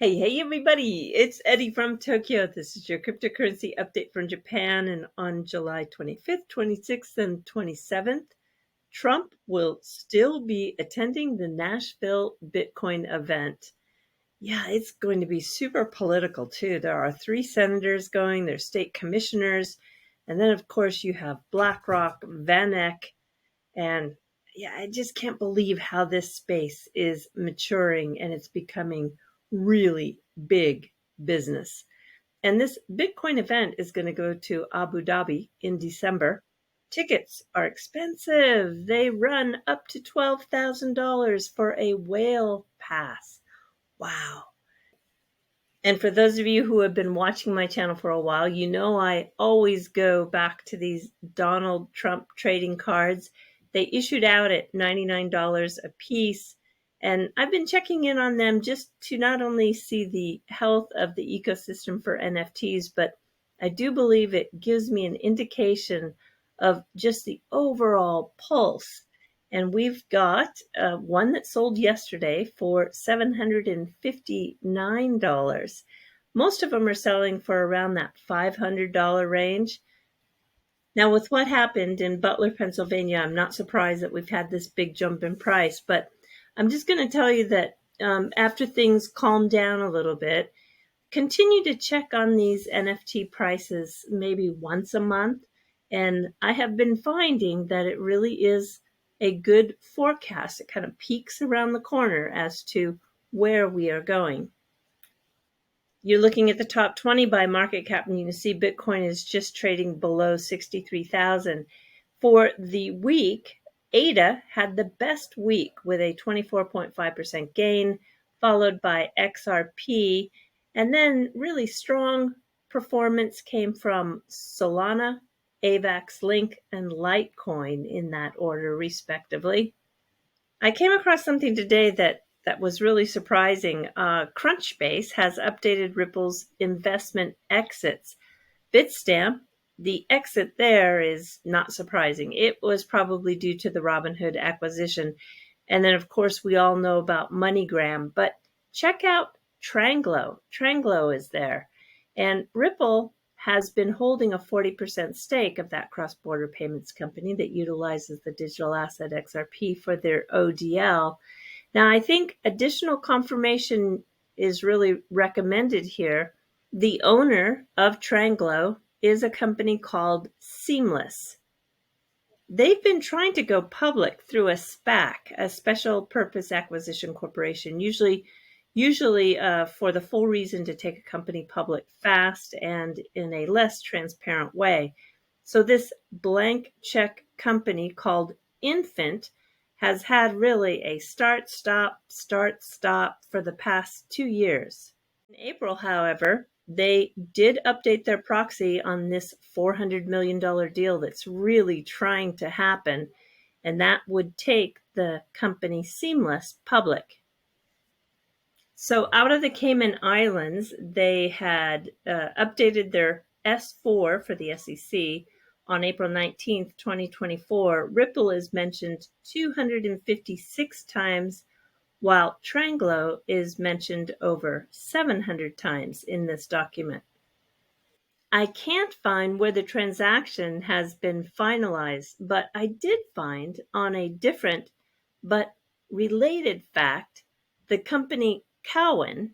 Hey, everybody. It's Eddie from Tokyo. This is your cryptocurrency update from Japan. And on July 25th, 26th, and 27th, Trump will still be attending the Nashville Bitcoin event. Yeah, it's going to be super political, too. There are 3 senators going, there's state commissioners. And then, of course, you have BlackRock, VanEck, and yeah, I just can't believe how this space is maturing and it's becoming really big business. And this Bitcoin event is going to go to Abu Dhabi in December. Tickets are expensive. They run up to $12,000 for a whale pass. Wow. And for those of you who have been watching my channel for a while, you know I always go back to these Donald Trump trading cards. They issued out at $99 a piece. And I've been checking in on them just to not only see the health of the ecosystem for NFTs, but I do believe it gives me an indication of just the overall pulse. And we've got one that sold yesterday for $759. Most of them are selling for around that $500 range. Now, with what happened in Butler, Pennsylvania, I'm not surprised that we've had this big jump in price, but I'm just going to tell you that after things calm down a little bit, continue to check on these NFT prices maybe once a month. And I have been finding that it really is a good forecast. It kind of peeks around the corner as to where we are going. You're looking at the top 20 by market cap, and you can see Bitcoin is just trading below 63,000. For the week, ADA had the best week with a 24.5% gain, followed by XRP. And then really strong performance came from Solana, AVAX, Link, and Litecoin in that order, respectively. I came across something today that was really surprising. Crunchbase has updated Ripple's investment exits. Bitstamp, the exit there is not surprising. It was probably due to the Robinhood acquisition. And then, of course, we all know about MoneyGram. But check out Tranglo. Tranglo is there. And Ripple has been holding a 40% stake of that cross-border payments company that utilizes the digital asset XRP for their ODL. Now, I think additional confirmation is really recommended here. The owner of Tranglo is a company called Seamless. They've been trying to go public through a SPAC, a special purpose acquisition corporation, usually for the full reason to take a company public fast and in a less transparent way. So this blank check company called Infant has had really a start, stop for the past 2 years. In April, however, they did update their proxy on this $400 million deal that's really trying to happen, and that would take the company Seamless public. So out of the Cayman Islands, they had updated their S4 for the SEC on April 19th, 2024. Ripple is mentioned 256 times, while Tranglo is mentioned over 700 times in this document. I can't find where the transaction has been finalized, but I did find on a different but related fact, the company Cowen,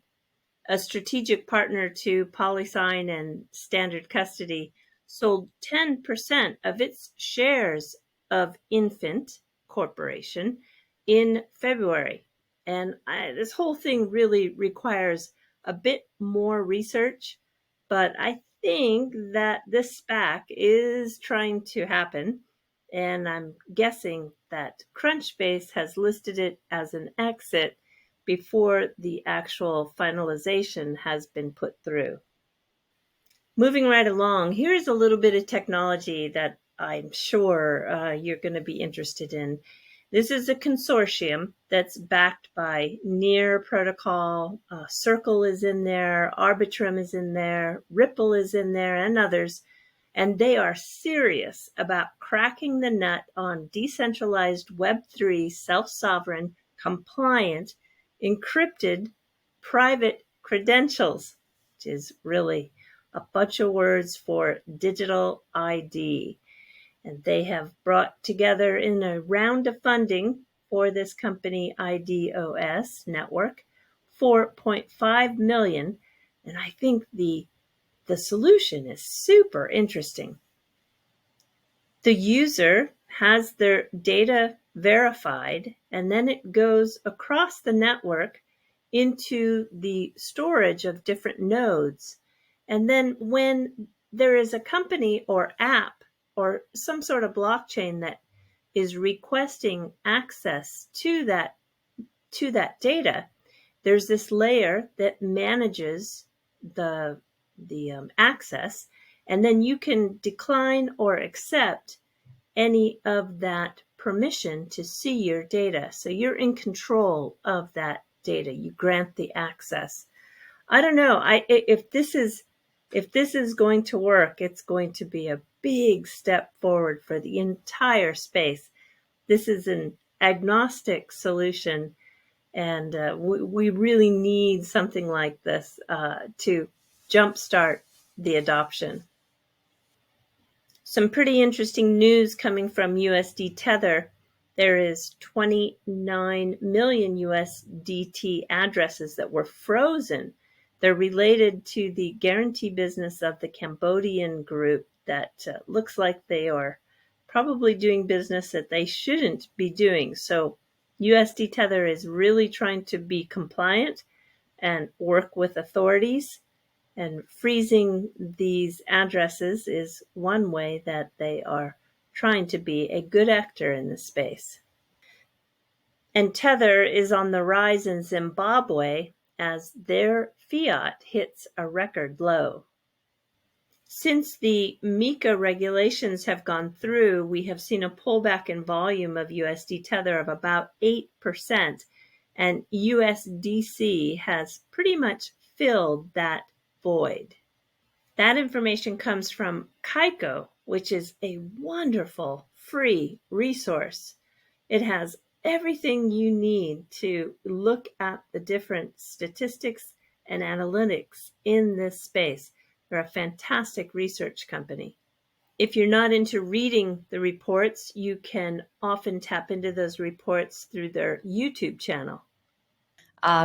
a strategic partner to PolySign and Standard Custody, sold 10% of its shares of Infant Corporation in February. And this whole thing really requires a bit more research, but I think that this SPAC is trying to happen. And I'm guessing that Crunchbase has listed it as an exit before the actual finalization has been put through. Moving right along, here's a little bit of technology that I'm sure you're going to be interested in. This is a consortium that's backed by Near Protocol, Circle is in there, Arbitrum is in there, Ripple is in there, and others. And they are serious about cracking the nut on decentralized Web3, self-sovereign, compliant, encrypted private credentials, which is really a bunch of words for digital ID. And they have brought together in a round of funding for this company IDOS network 4.5 million. And I think the solution is super interesting. The user has their data verified, and then it goes across the network into the storage of different nodes. And then when there is a company or app or some sort of blockchain that is requesting access to that data, there's this layer that manages the access, and then you can decline or accept any of that permission to see your data. So you're in control of that data. You grant the access. I don't know. If this is going to work, it's going to be a big step forward for the entire space. This is an agnostic solution, and we really need something like this to jumpstart the adoption. Some pretty interesting news coming from USD Tether. There is 29 million USDT addresses that were frozen. They're related to the guarantee business of the Cambodian group that looks like they are probably doing business that they shouldn't be doing. So USD Tether is really trying to be compliant and work with authorities. And freezing these addresses is one way that they are trying to be a good actor in this space. And Tether is on the rise in Zimbabwe as their fiat hits a record low. Since the MiCA regulations have gone through, we have seen a pullback in volume of USD Tether of about 8%, and USDC has pretty much filled that void. That information comes from Kaiko, which is a wonderful free resource. It has everything you need to look at the different statistics and analytics in this space. They're a fantastic research company. If you're not into reading the reports, you can often tap into those reports through their YouTube channel.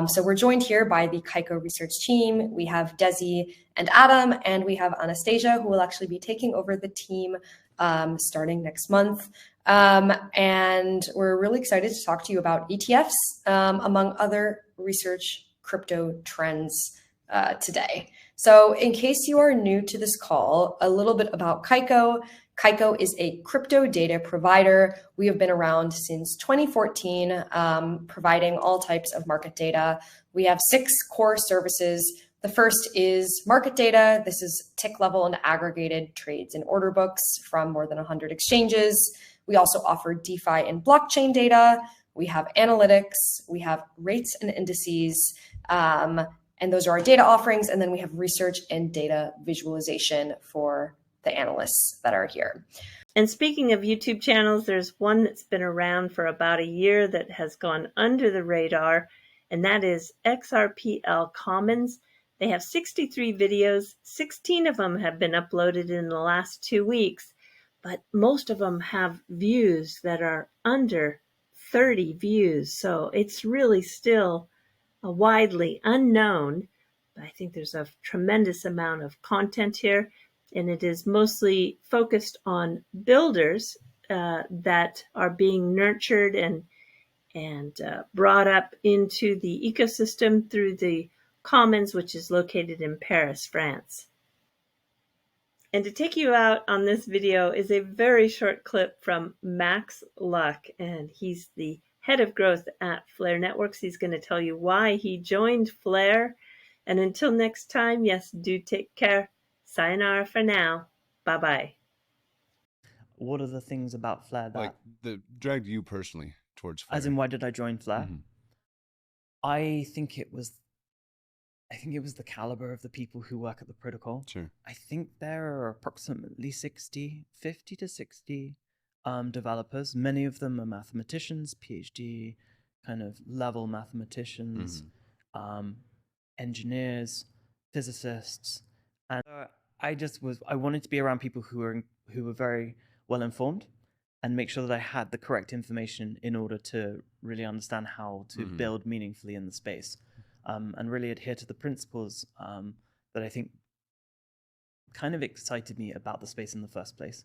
So we're joined here by the Kaiko research team. We have Desi and Adam, and we have Anastasia, who will actually be taking over the team starting next month. And we're really excited to talk to you about ETFs, among other research crypto trends today. So in case you are new to this call, a little bit about Kaiko. Kaiko is a crypto data provider. We have been around since 2014, providing all types of market data. We have 6 core services. The first is market data. This is tick level and aggregated trades and order books from more than 100 exchanges. We also offer DeFi and blockchain data. We have analytics. We have rates and indices. And those are our data offerings. And then we have research and data visualization for the analysts that are here. And speaking of YouTube channels, there's one that's been around for about a year that has gone under the radar, and that is XRPL Commons. They have 63 videos. 16 of them have been uploaded in the last 2 weeks, but most of them have views that are under 30 views. So it's really still widely unknown. I think there's a tremendous amount of content here, and it is mostly focused on builders that are being nurtured and brought up into the ecosystem through the Commons, which is located in Paris, France. And to take you out on this video is a very short clip from Max Luck, and he's the head of growth at Flare Networks. He's going to tell you why he joined Flare. And until next time, yes, do take care. Sayonara for now. Bye-bye. What are the things about Flare that dragged you personally towards Flare? As in, why did I join Flare? Mm-hmm. I think it was the caliber of the people who work at the protocol. Sure. I think there are approximately 50 to 60 developers. Many of them are mathematicians, PhD kind of level mathematicians. Mm-hmm. engineers, physicists, and I wanted to be around people who were very well informed and make sure that I had the correct information in order to really understand how to build meaningfully in the space, and really adhere to the principles that I think kind of excited me about the space in the first place.